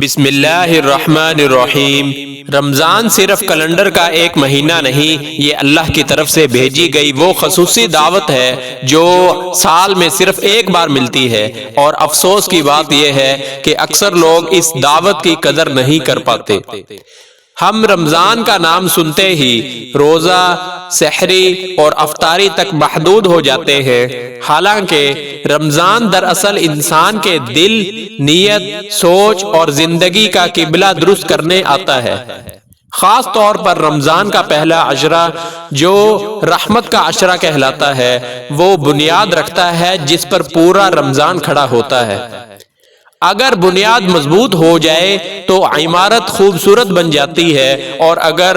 بسم اللہ الرحمن الرحیم۔ رمضان صرف کیلنڈر کا ایک مہینہ نہیں، یہ اللہ کی طرف سے بھیجی گئی وہ خصوصی دعوت ہے جو سال میں صرف ایک بار ملتی ہے، اور افسوس کی بات یہ ہے کہ اکثر لوگ اس دعوت کی قدر نہیں کر پاتے۔ ہم رمضان کا نام سنتے ہی روزہ، سحری اور افطاری تک محدود ہو جاتے ہیں، حالانکہ رمضان دراصل انسان کے دل، نیت، سوچ اور زندگی کا قبلہ درست کرنے آتا ہے۔ خاص طور پر رمضان کا پہلا عشرہ جو رحمت کا عشرہ کہلاتا ہے، وہ بنیاد رکھتا ہے جس پر پورا رمضان کھڑا ہوتا ہے۔ اگر بنیاد مضبوط ہو جائے تو عمارت خوبصورت بن جاتی ہے، اور اگر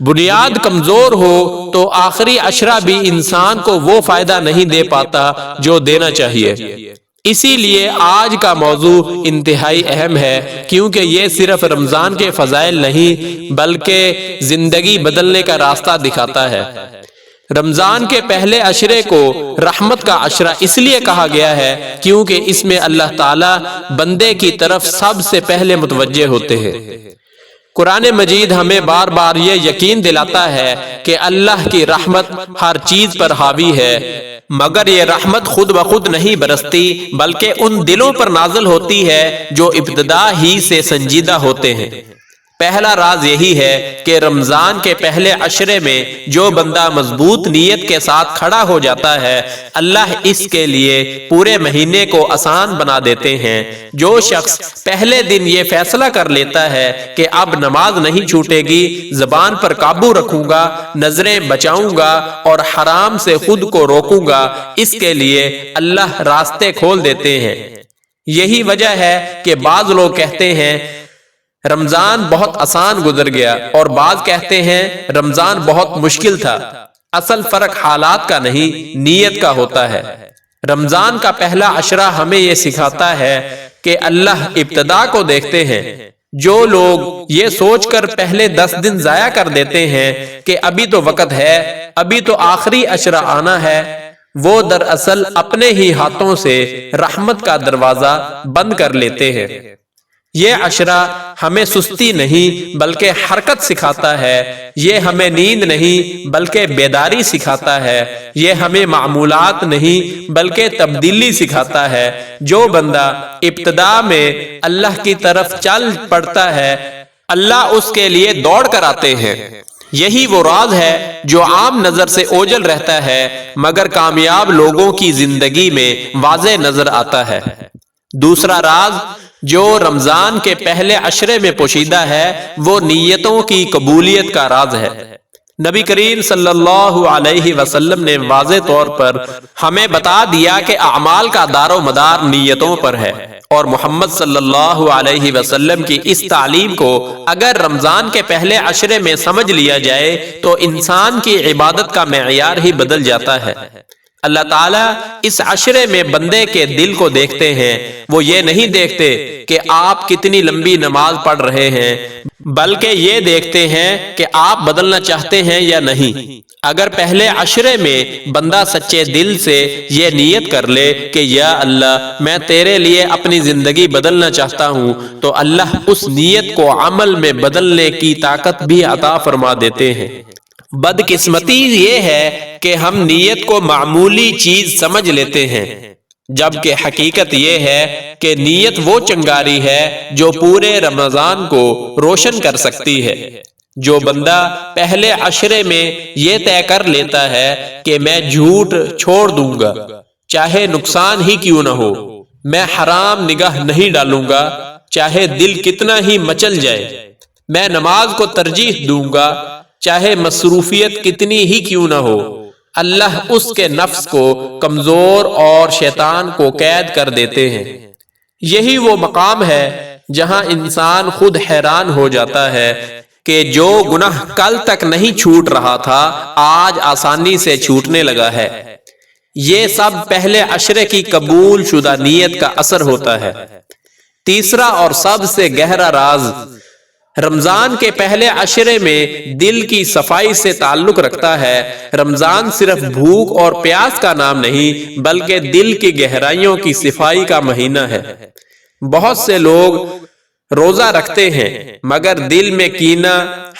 بنیاد کمزور ہو تو آخری عشرہ بھی انسان کو وہ فائدہ نہیں دے پاتا جو دینا چاہیے۔ اسی لیے آج کا موضوع انتہائی اہم ہے، کیونکہ یہ صرف رمضان کے فضائل نہیں بلکہ زندگی بدلنے کا راستہ دکھاتا ہے۔ رمضان کے پہلے عشرے کو رحمت کا عشرہ اس لیے کہا گیا ہے کیونکہ اس میں اللہ تعالیٰ بندے کی طرف سب سے پہلے متوجہ ہوتے ہیں۔ قرآن مجید ہمیں بار بار یہ یقین دلاتا ہے کہ اللہ کی رحمت ہر چیز پر حاوی ہے، مگر یہ رحمت خود بخود نہیں برستی بلکہ ان دلوں پر نازل ہوتی ہے جو ابتدا ہی سے سنجیدہ ہوتے ہیں۔ پہلا راز یہی ہے کہ رمضان کے پہلے عشرے میں جو بندہ مضبوط نیت کے ساتھ کھڑا ہو جاتا ہے، اللہ اس کے لیے پورے مہینے کو آسان بنا دیتے ہیں۔ جو شخص پہلے دن یہ فیصلہ کر لیتا ہے کہ اب نماز نہیں چھوٹے گی، زبان پر قابو رکھوں گا، نظریں بچاؤں گا اور حرام سے خود کو روکوں گا، اس کے لیے اللہ راستے کھول دیتے ہیں۔ یہی وجہ ہے کہ بعض لوگ کہتے ہیں رمضان بہت آسان گزر گیا، اور بعض کہتے ہیں رمضان بہت مشکل تھا۔ اصل فرق حالات کا نہیں، نیت کا ہوتا ہے۔ رمضان کا پہلا عشرہ ہمیں یہ سکھاتا ہے کہ اللہ ابتدا کو دیکھتے ہیں۔ جو لوگ یہ سوچ کر پہلے 10 دن ضائع کر دیتے ہیں کہ ابھی تو وقت ہے، ابھی تو آخری عشرہ آنا ہے، وہ دراصل اپنے ہی ہاتھوں سے رحمت کا دروازہ بند کر لیتے ہیں۔ یہ عشرہ ہمیں سستی نہیں بلکہ حرکت سکھاتا ہے، یہ ہمیں نیند نہیں بلکہ بیداری سکھاتا ہے، یہ ہمیں معمولات نہیں بلکہ تبدیلی سکھاتا ہے۔ جو بندہ ابتدا میں اللہ کی طرف چل پڑتا ہے، اللہ اس کے لیے دوڑ کر آتے ہیں۔ یہی وہ راز ہے جو عام نظر سے اوجھل رہتا ہے مگر کامیاب لوگوں کی زندگی میں واضح نظر آتا ہے۔ دوسرا راز جو رمضان کے پہلے عشرے میں پوشیدہ ہے وہ نیتوں کی قبولیت کا راز ہے۔ نبی کریم صلی اللہ علیہ وسلم نے واضح طور پر ہمیں بتا دیا کہ اعمال کا دار و مدار نیتوں پر ہے، اور محمد صلی اللہ علیہ وسلم کی اس تعلیم کو اگر رمضان کے پہلے عشرے میں سمجھ لیا جائے تو انسان کی عبادت کا معیار ہی بدل جاتا ہے۔ اللہ تعالیٰ اس عشرے میں بندے کے دل کو دیکھتے ہیں، وہ یہ نہیں دیکھتے کہ آپ کتنی لمبی نماز پڑھ رہے ہیں بلکہ یہ دیکھتے ہیں کہ آپ بدلنا چاہتے ہیں یا نہیں۔ اگر پہلے عشرے میں بندہ سچے دل سے یہ نیت کر لے کہ یا اللہ میں تیرے لیے اپنی زندگی بدلنا چاہتا ہوں، تو اللہ اس نیت کو عمل میں بدلنے کی طاقت بھی عطا فرما دیتے ہیں۔ بدقسمتی یہ ہے کہ ہم نیت کو معمولی چیز سمجھ لیتے ہیں، جبکہ حقیقت یہ ہے کہ نیت وہ چنگاری ہے جو پورے رمضان کو روشن کر سکتی ہے۔ جو بندہ پہلے عشرے میں یہ طے کر لیتا ہے کہ میں جھوٹ چھوڑ دوں گا چاہے نقصان ہی کیوں نہ ہو، میں حرام نگاہ نہیں ڈالوں گا چاہے دل کتنا ہی مچل جائے، میں نماز کو ترجیح دوں گا چاہے مصروفیت کتنی ہی کیوں نہ ہو، اللہ اس کے نفس کو کمزور اور شیطان کو قید کر دیتے ہیں۔ یہی وہ مقام ہے جہاں انسان خود حیران ہو جاتا ہے کہ جو گناہ کل تک نہیں چھوٹ رہا تھا آج آسانی سے چھوٹنے لگا ہے۔ یہ سب پہلے عشرے کی قبول شدہ نیت کا اثر ہوتا ہے۔ تیسرا اور سب سے گہرا راز رمضان کے پہلے عشرے میں دل کی صفائی سے تعلق رکھتا ہے۔ رمضان صرف بھوک اور پیاس کا نام نہیں بلکہ دل کی گہرائیوں کی صفائی کا مہینہ ہے۔ بہت سے لوگ روزہ رکھتے ہیں مگر دل میں کینہ،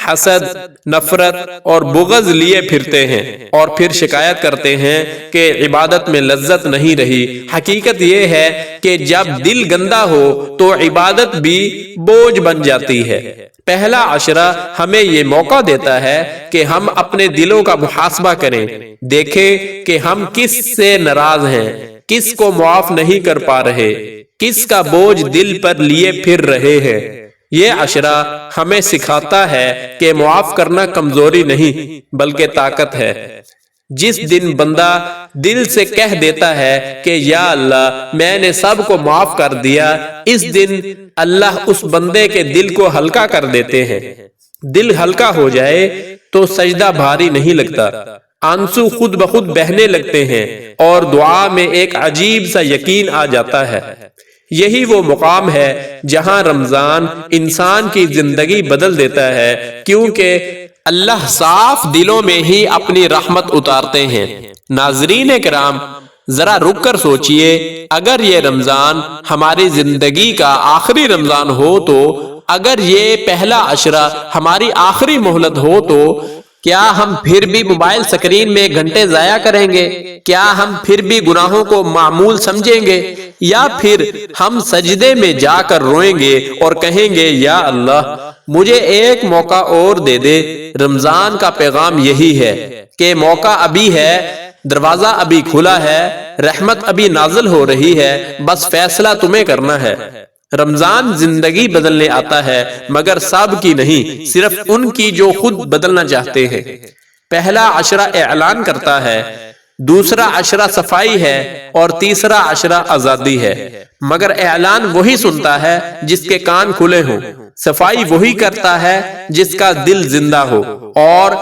حسد، نفرت اور بغض لیے پھرتے ہیں اور پھر شکایت کرتے ہیں کہ عبادت میں لذت نہیں رہی۔ حقیقت یہ ہے کہ جب دل گندا ہو تو عبادت بھی بوجھ بن جاتی ہے۔ پہلا عشرہ ہمیں یہ موقع دیتا ہے کہ ہم اپنے دلوں کا محاسبہ کریں، دیکھیں کہ ہم کس سے ناراض ہیں، کس کو معاف نہیں کر پا رہے، کس کا بوجھ دل پر لیے پھر رہے ہیں۔ یہ عشرہ ہمیں سکھاتا ہے کہ معاف کرنا کمزوری نہیں بلکہ طاقت ہے۔ جس دن بندہ دل سے کہہ دیتا ہے کہ یا اللہ میں نے سب کو معاف کر دیا، اس دن اللہ اس بندے کے دل کو ہلکا کر دیتے ہیں۔ دل ہلکا ہو جائے تو سجدہ بھاری نہیں لگتا، آنسو خود بخود بہنے لگتے ہیں اور دعا میں ایک عجیب سا یقین آ جاتا ہے۔ یہی وہ مقام ہے جہاں رمضان انسان کی زندگی بدل دیتا ہے، کیونکہ اللہ صاف دلوں میں ہی اپنی رحمت اتارتے ہیں۔ ناظرین کرام، ذرا رک کر سوچئے، اگر یہ رمضان ہماری زندگی کا آخری رمضان ہو تو، اگر یہ پہلا عشرہ ہماری آخری مہلت ہو تو کیا ہم پھر بھی موبائل سکرین میں گھنٹے ضائع کریں گے؟ کیا ہم پھر بھی گناہوں کو معمول سمجھیں گے؟ یا پھر ہم سجدے میں جا کر روئیں گے اور کہیں گے یا اللہ مجھے ایک موقع اور دے دے؟ رمضان کا پیغام یہی ہے کہ موقع ابھی ہے، دروازہ ابھی کھلا ہے، رحمت ابھی نازل ہو رہی ہے، بس فیصلہ تمہیں کرنا ہے۔ رمضان زندگی بدلنے آتا ہے مگر سب کی نہیں، صرف ان کی جو خود بدلنا چاہتے ہیں۔ پہلا عشرہ اعلان کرتا ہے، دوسرا عشرہ صفائی ہے اور تیسرا عشرہ آزادی ہے، مگر اعلان وہی سنتا ہے جس کے کان کھلے ہوں، صفائی وہی کرتا ہے جس کا دل زندہ ہو، اور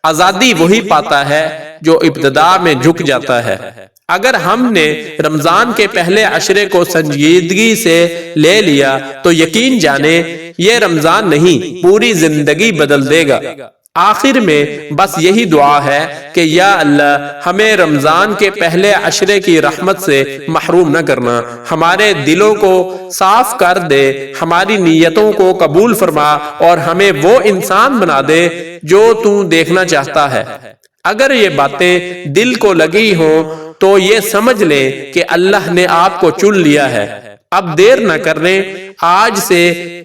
آزادی وہی پاتا ہے جو ابتدا میں جھک جاتا ہے۔ اگر ہم نے رمضان کے پہلے عشرے کو سنجیدگی سے لے لیا تو یقین جانے یہ رمضان نہیں پوری زندگی بدل دے گا۔ آخر میں بس یہی دعا ہے کہ یا اللہ ہمیں رمضان کے پہلے عشرے کی رحمت سے محروم نہ کرنا، ہمارے دلوں کو صاف کر دے، ہماری نیتوں کو قبول فرما اور ہمیں وہ انسان بنا دے جو تو دیکھنا چاہتا ہے۔ اگر یہ باتیں دل کو لگی ہوں تو یہ سمجھ لیں کہ اللہ نے آپ کو چن لیا ہے۔ اب دیر نہ کریں، آج سے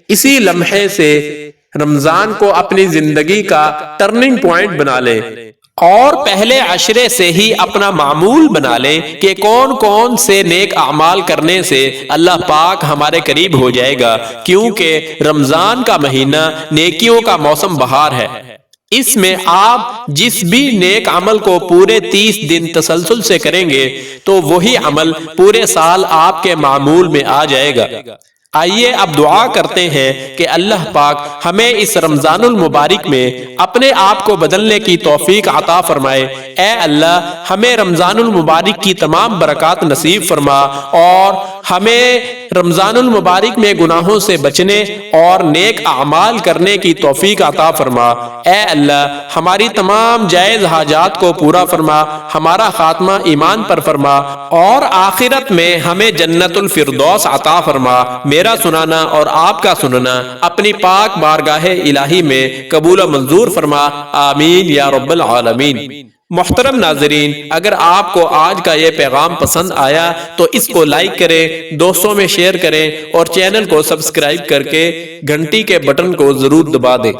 اسی لمحے سے رمضان کو اپنی زندگی کا ٹرننگ پوائنٹ بنا لیں اور پہلے عشرے سے ہی اپنا معمول بنا لیں کہ کون کون سے نیک اعمال کرنے سے اللہ پاک ہمارے قریب ہو جائے گا، کیونکہ رمضان کا مہینہ نیکیوں کا موسم بہار ہے۔ اس میں آپ جس بھی نیک عمل کو پورے 30 دن تسلسل سے کریں گے تو وہی عمل پورے سال آپ کے معمول میں آ جائے گا۔ آئیے اب دعا کرتے ہیں کہ اللہ پاک ہمیں اس رمضان المبارک میں اپنے آپ کو بدلنے کی توفیق عطا فرمائے۔ اے اللہ ہمیں رمضان المبارک کی تمام برکات نصیب فرما اور ہمیں رمضان المبارک میں گناہوں سے بچنے اور نیک اعمال کرنے کی توفیق عطا فرما۔ اے اللہ ہماری تمام جائز حاجات کو پورا فرما، ہمارا خاتمہ ایمان پر فرما اور آخرت میں ہمیں جنت الفردوس عطا فرما۔ میرا سنانا اور آپ کا سننا اپنی پاک بارگاہ الہی میں قبول و منظور فرما، آمین یا رب العالمین۔ محترم ناظرین، اگر آپ کو آج کا یہ پیغام پسند آیا تو اس کو لائک کریں، دوستوں میں شیئر کریں اور چینل کو سبسکرائب کر کے گھنٹی کے بٹن کو ضرور دبا دیں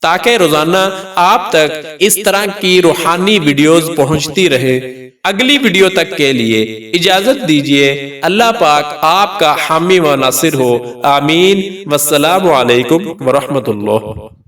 تاکہ روزانہ آپ تک اس طرح کی روحانی ویڈیوز پہنچتی رہے۔ اگلی ویڈیو تک کے لیے اجازت دیجیے۔ اللہ پاک آپ کا حامی و ناصر ہو، آمین۔ والسلام علیکم ورحمۃ اللہ۔